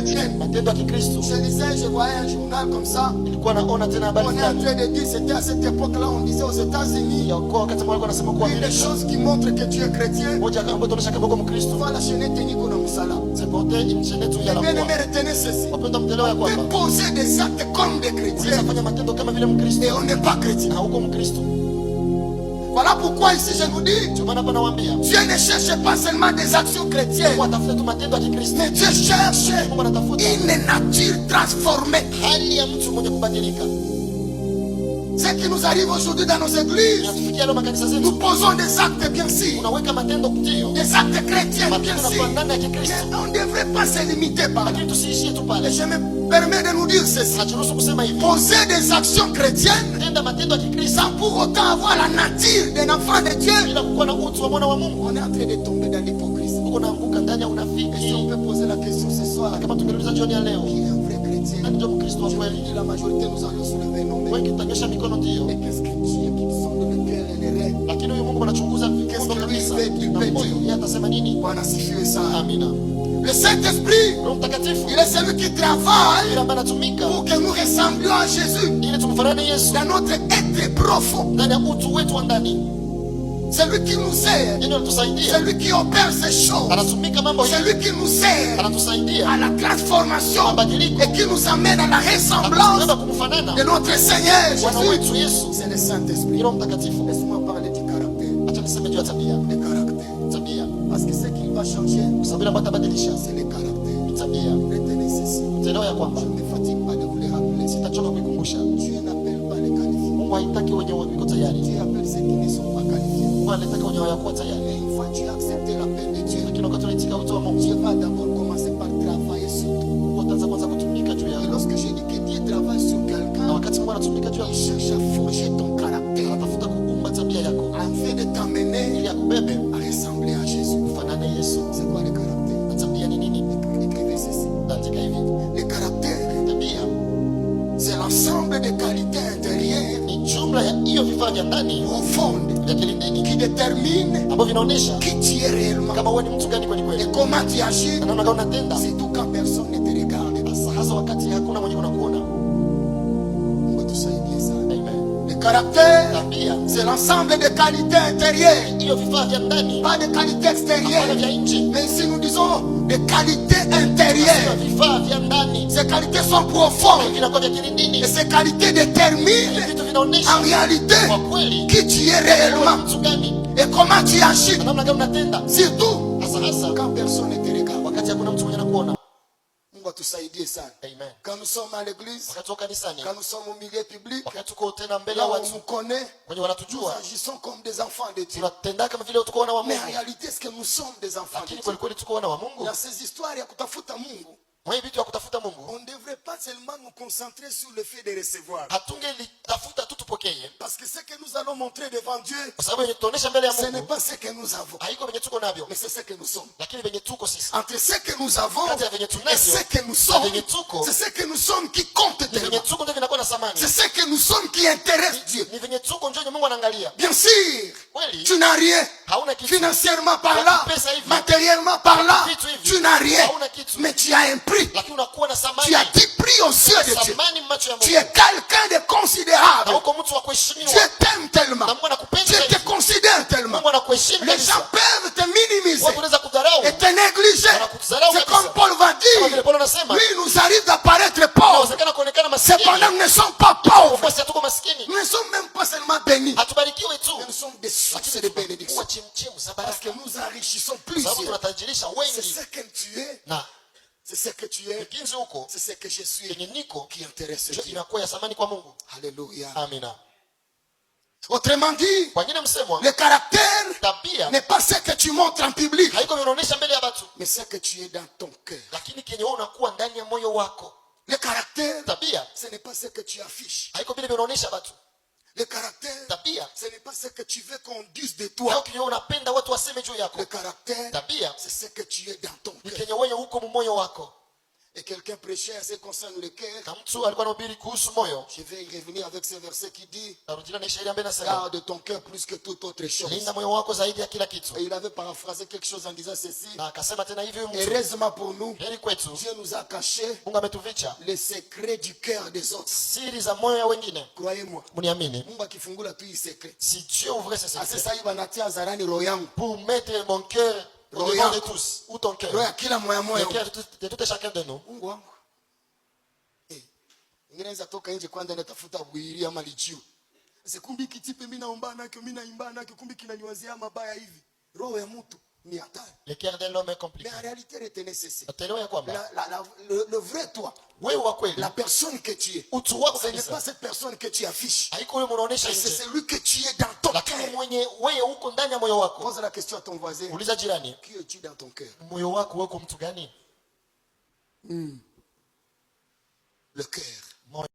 chrétienne. Je lisais, je voyais un journal comme ça. On est en train de dire, c'était à cette époque-là, on disait aux États-Unis, il y a des choses qui montrent que tu es chrétien. Vois la chaînette Nicolas Moussala. Bien aimé, retenez ceci. On peut poser des actes comme des chrétiens et on n'est pas chrétien. Voilà pourquoi ici je vous dis, Dieu ne cherche pas seulement des actions chrétiennes, mais Dieu cherche une nature transformée. Ce qui nous arrive aujourd'hui dans nos églises, nous posons des actes bien sûr, des actes chrétiens bien sûr, mais on ne devrait pas se limiter par là. Et je me permets de nous dire ceci: poser des actions chrétiennes sans pour autant avoir la nature d'un enfant de Dieu, on est en train de tomber dans l'hypocrisie. Et si on peut poser la question ce soir, qui est un vrai chrétien? La majorité nous allons soulever nos mains. Et qu'est-ce que Dieu qui sonde le cœur et les rêves? Qu'est-ce que lui fait qu'il peut dire? Bwana asifiwe sana. Le Saint-Esprit, il est celui qui travaille pour que nous ressemblions à Jésus dans notre être profond. C'est lui qui nous aide, c'est lui qui opère ces choses, c'est lui qui nous aide à la transformation et qui nous amène à la ressemblance de notre Seigneur Jésus. C'est le Saint-Esprit. Laisse-moi parler du caractère. Le caractère. Parce que ce qu'il va changer, c'est le caractère. Retenez ceci. Je ne me fatigue pas de vous le rappeler. Dieu n'appelle pas les qualifiés. Dieu appelle ceux qui ne sont pas qualifiés. Et une fois tu as accepté l'appel de Dieu, Dieu va d'abord commencer par travailler sur toi. Et lorsque je dis que Dieu travaille sur quelqu'un, il cherche à forger ton caractère afin de t'amener à ressembler à Jésus. C'est quoi le caractère? Écrivez ceci. Le caractère, c'est l'ensemble des qualités intérieures profondes qui détermine qui tu es réellement et comment tu agis, surtout quand personne ne te regarde. Le caractère, c'est l'ensemble des qualités intérieures, pas des qualités extérieures. Mais si nous disons des qualités intérieures, ces qualités sont profondes et ces qualités déterminent en réalité qui tu es réellement et comment tu agis, surtout quand personne ne te regarde. Quand nous sommes à l'église, quand nous sommes au milieu public, là où on nous connaît, nous agissons comme des enfants de Dieu. Mais en réalité, est-ce que nous sommes des enfants de Dieu? Dans ces histoires, il y a kutafuta Mungu. On ne devrait pas seulement nous concentrer sur le fait de recevoir. Parce que ce que nous allons montrer devant Dieu, ce n'est pas ce que nous avons, mais c'est ce que nous sommes. Entre ce que nous avons et ce que nous sommes, c'est ce que nous sommes qui compte tellement. C'est ce que nous sommes qui intéresse Dieu. Bien sûr, tu n'as rien. Financièrement parlant, matériellement parlant, tu n'as rien. Mais tu as un prix. Tu as dit prix aux yeux de Dieu. Tu es quelqu'un de considérable. Dieu t'aime tellement. Dieu te considère tellement. Les gens peuvent te minimiser et te négliger. C'est comme Paul va dire. Lui, il nous arrive d'apparaître pauvres. Cependant, nous ne sommes pas pauvres. Nous ne sommes même pas seulement bénis. Mais nous sommes des sources de bénédiction. Parce que nous enrichissons plusieurs. C'est ce que tu es. C'est ce que tu es. C'est ce que je suis qui intéresse Dieu. Alléluia. Autrement dit, le caractère n'est pas ce que tu montres en public, mais ce que tu es dans ton cœur. Le caractère, ce n'est pas ce que tu affiches. Le caractère, ce n'est pas ce que tu veux qu'on dise de toi. Le caractère, c'est ce que tu es dans ton cœur. Et quelqu'un prêchait à ce qui concerne le cœur. Je vais y revenir avec ce verset qui dit: garde ton cœur plus que toute autre chose. Et il avait paraphrasé quelque chose en disant ceci: heureusement pour nous, Dieu nous a caché les secrets du cœur des autres. Croyez-moi, si Dieu ouvrait ses secrets pour mettre mon cœur au devant de tous, ou ton cœur, le cœur de tout et chacun de nous, kumbi kitipe mimi naomba nake mimi naimba nake kumbi kinaniwazia mabaya hivi. Roho ya mtu ni hatari. Le cœur de l'homme est compliqué. Mais en réalité retenez ceci. Le vrai toi. Wewe la personne que tu es. Ce n'est pas cette personne que tu affiches. C'est celui que tu es dans ton cœur. Pose la question à ton voisin. Qui es-tu dans ton cœur? Le cœur.